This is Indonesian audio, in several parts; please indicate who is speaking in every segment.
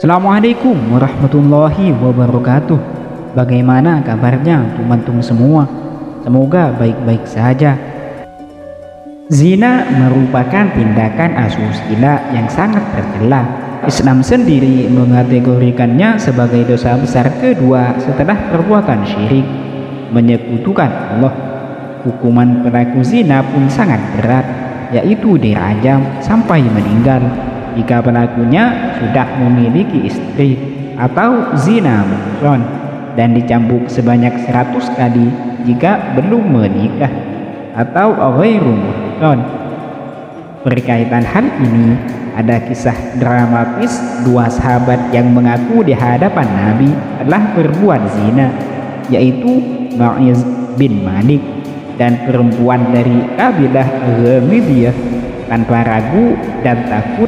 Speaker 1: Assalamualaikum warahmatullahi wabarakatuh. Bagaimana kabarnya teman-teman semua? Semoga baik-baik saja. Zina merupakan tindakan asusila yang sangat tercela. Islam sendiri mengategorikannya sebagai dosa besar kedua setelah perbuatan syirik, menyekutukan Allah. Hukuman pelaku zina pun sangat berat, yaitu dirajam sampai meninggal jika pelakunya sudah memiliki istri atau zina muhsan, dan dicambuk sebanyak 100 kali jika belum menikah atau ghairu muhsan. Berkaitan hal ini, ada kisah dramatis dua sahabat yang mengaku di hadapan Nabi telah berbuat zina, yaitu Ma'iz bin Malik dan perempuan dari kabilah Ghamidiyah. Tanpa ragu dan takut,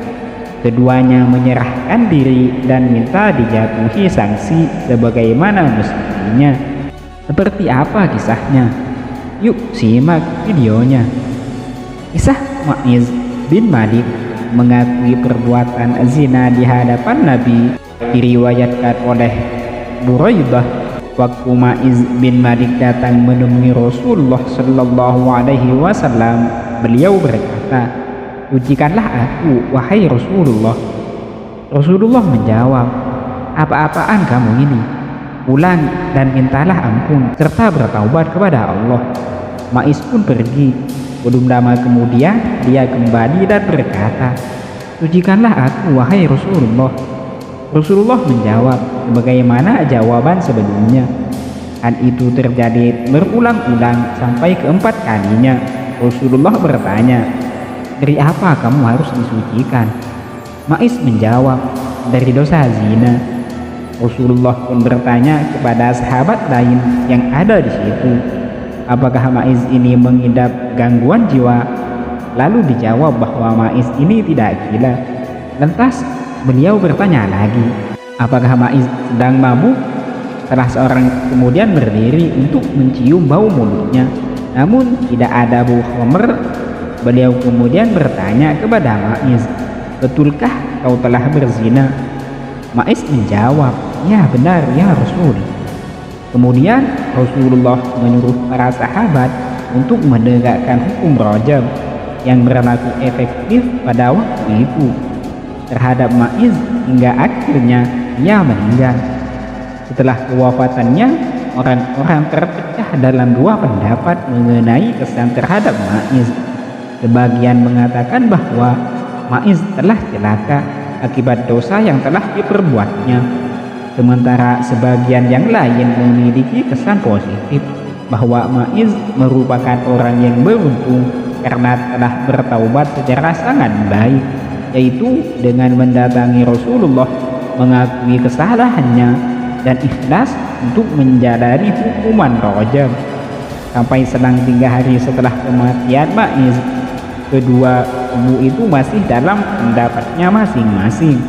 Speaker 1: keduanya menyerahkan diri dan minta dijatuhi sanksi sebagaimana mestinya. Seperti apa kisahnya? Yuk simak videonya. Kisah Ma'iz bin Malik mengakui perbuatan zina di hadapan Nabi diriwayatkan oleh Buraidah. Waktu Ma'iz bin Malik datang menemui Rasulullah Shallallahu Alaihi Wasallam, beliau berkata, "Sucikanlah aku, wahai Rasulullah." Rasulullah menjawab, "Apa-apaan kamu ini? Pulang dan mintalah ampun serta bertaubat kepada Allah." Ma'iz pun pergi. Belum lama kemudian dia kembali dan berkata, "Sucikanlah aku, wahai Rasulullah." Rasulullah menjawab sebagaimana jawaban sebelumnya. Hal itu terjadi berulang-ulang sampai keempat kalinya. Rasulullah bertanya, "Dari apa kamu harus disucikan?" Ma'iz menjawab, "Dari dosa zina." Rasulullah pun bertanya kepada sahabat lain yang ada di situ, apakah Ma'iz ini mengidap gangguan jiwa? Lalu dijawab bahwa Ma'iz ini tidak gila. Lantas beliau bertanya lagi, apakah Ma'iz sedang mabuk? Salah seorang kemudian berdiri untuk mencium bau mulutnya, namun tidak ada bau khamr. Beliau kemudian bertanya kepada Ma'iz, "Betulkah kau telah berzina?" Ma'iz menjawab, "Ya benar ya Rasul." Kemudian Rasulullah menyuruh para sahabat untuk menegakkan hukum rajam yang berlaku efektif pada waktu itu terhadap Ma'iz hingga akhirnya ia meninggal. Setelah kewafatannya, orang-orang terpecah dalam dua pendapat mengenai kesan terhadap Ma'iz. Sebagian mengatakan bahwa Ma'iz telah celaka akibat dosa yang telah diperbuatnya, sementara sebagian yang lain memiliki kesan positif bahwa Ma'iz merupakan orang yang beruntung karena telah bertaubat secara sangat baik, yaitu dengan mendatangi Rasulullah, mengakui kesalahannya dan ikhlas untuk menjalani hukuman rajam. Sampai selang 3 hari setelah kematian Ma'iz, kedua kubu itu masih dalam pendapatnya masing-masing,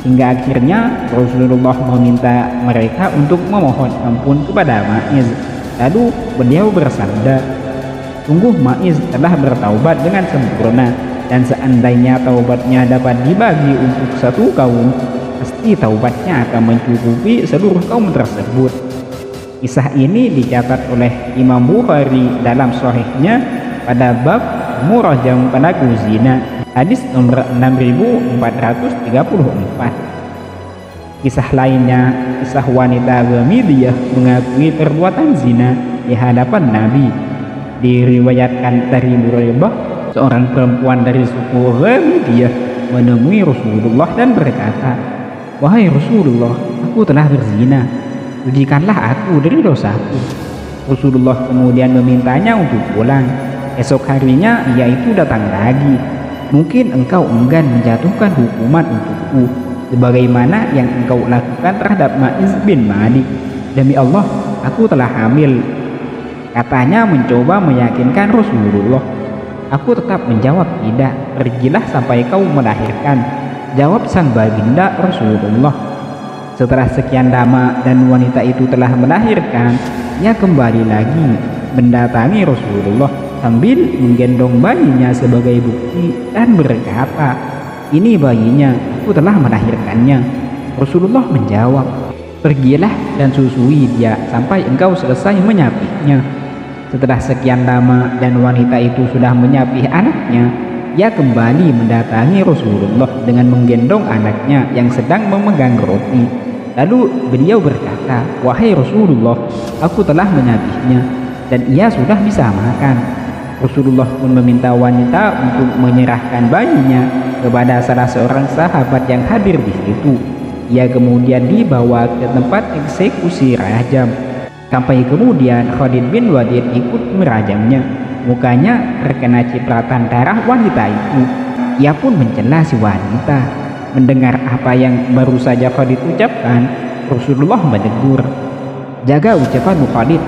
Speaker 1: hingga akhirnya Rasulullah meminta mereka untuk memohon ampun kepada Ma'iz. Lalu beliau bersabda, "Sungguh Ma'iz telah bertaubat dengan sempurna, dan seandainya taubatnya dapat dibagi untuk satu kaum, pasti taubatnya akan mencukupi seluruh kaum tersebut." Kisah ini dicatat oleh Imam Bukhari dalam Sahihnya pada bab murajam pelaku zina, hadis nomor 6434. Kisah lainnya, kisah wanita Ghamidiyah mengakui perbuatan zina di hadapan Nabi. Diriwayatkan dari Buraidah, seorang perempuan dari suku Ghamidiyah menemui Rasulullah dan berkata, "Wahai Rasulullah, aku telah berzina. Sucikanlah aku dari dosaku." Rasulullah kemudian memintanya untuk pulang. Esok harinya ia itu datang lagi. "Mungkin engkau enggan menjatuhkan hukuman untukku sebagaimana yang engkau lakukan terhadap Ma'iz bin Malik." "Demi Allah, aku telah hamil," katanya mencoba meyakinkan Rasulullah. "Aku tetap menjawab tidak. Pergilah sampai kau melahirkan," jawab sang baginda Rasulullah. Setelah sekian lama dan wanita itu telah melahirkan, ia kembali lagi mendatangi Rasulullah sambil menggendong bayinya sebagai bukti dan berkata, "Ini bayinya, aku telah melahirkannya." Rasulullah menjawab, "Pergilah dan susui dia sampai engkau selesai menyapihnya." Setelah sekian lama dan wanita itu sudah menyapih anaknya, ia kembali mendatangi Rasulullah dengan menggendong anaknya yang sedang memegang roti. Lalu beliau berkata, "Wahai Rasulullah, aku telah menyapihnya dan ia sudah bisa makan." Rasulullah pun meminta wanita untuk menyerahkan bayinya kepada salah seorang sahabat yang hadir di situ. Ia kemudian dibawa ke tempat eksekusi rajam. Sampai kemudian Khalid bin Walid ikut merajamnya. Mukanya terkena cipratan darah wanita itu. Ia pun mencela si wanita. Mendengar apa yang baru saja Khalid ucapkan, Rasulullah menegur, "Jaga ucapanmu Khalid.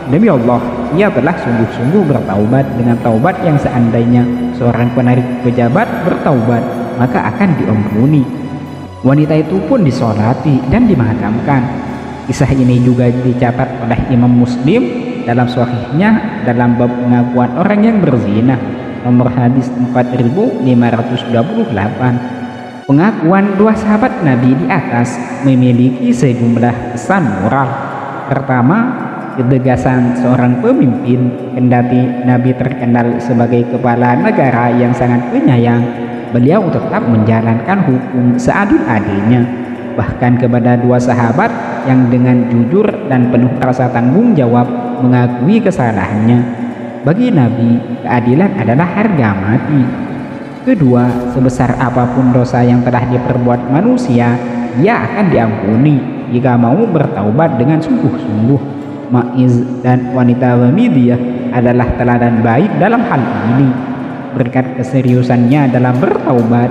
Speaker 1: Demi Allah, ia telah sungguh-sungguh bertaubat dengan taubat yang seandainya seorang penarik pejabat bertaubat, maka akan diampuni." Wanita itu pun disolati dan dimakamkan. Kisah ini juga dicatat oleh Imam Muslim dalam sahihnya dalam bab pengakuan orang yang berzina, nomor hadis 4528. Pengakuan dua sahabat Nabi di atas memiliki sejumlah pesan moral. Pertama, ketegasan seorang pemimpin. Kendati Nabi terkenal sebagai kepala negara yang sangat penyayang, beliau tetap menjalankan hukum seadil-adilnya, bahkan kepada dua sahabat yang dengan jujur dan penuh rasa tanggung jawab mengakui kesalahannya. Bagi Nabi, keadilan adalah harga mati. Kedua, sebesar apapun dosa yang telah diperbuat manusia, dia akan diampuni jika mau bertaubat dengan sungguh-sungguh. Ma'iz dan wanita Hamidiyah adalah teladan baik dalam hal ini. Berkat keseriusannya dalam bertaubat,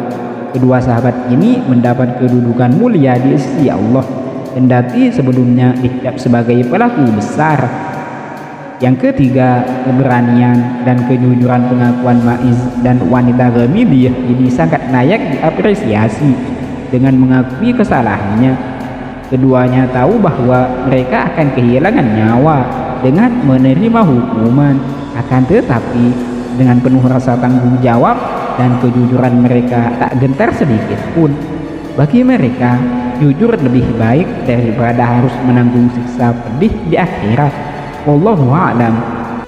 Speaker 1: kedua sahabat ini mendapat kedudukan mulia di sisi Allah, kendati sebelumnya dicap sebagai pelaku besar. Yang ketiga, keberanian dan kejujuran pengakuan Ma'iz dan wanita Hamidiyah ini sangat layak diapresiasi. Dengan mengakui kesalahannya, keduanya tahu bahwa mereka akan kehilangan nyawa dengan menerima hukuman. Akan tetapi, dengan penuh rasa tanggung jawab dan kejujuran mereka tak gentar sedikit pun. Bagi mereka, jujur lebih baik daripada harus menanggung siksa pedih di akhirat. Wallahu a'lam.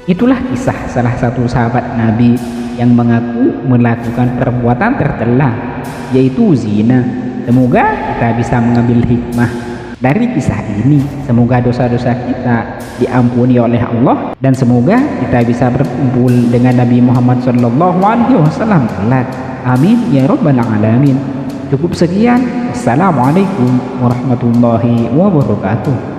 Speaker 1: Itulah kisah salah satu sahabat Nabi yang mengaku melakukan perbuatan tercela, yaitu zina. Semoga kita bisa mengambil hikmah dari kisah ini. Semoga dosa-dosa kita diampuni oleh Allah, dan semoga kita bisa berkumpul dengan Nabi Muhammad SAW kelak. Amin ya rabbal alamin. Cukup sekian. Assalamualaikum warahmatullahi wabarakatuh.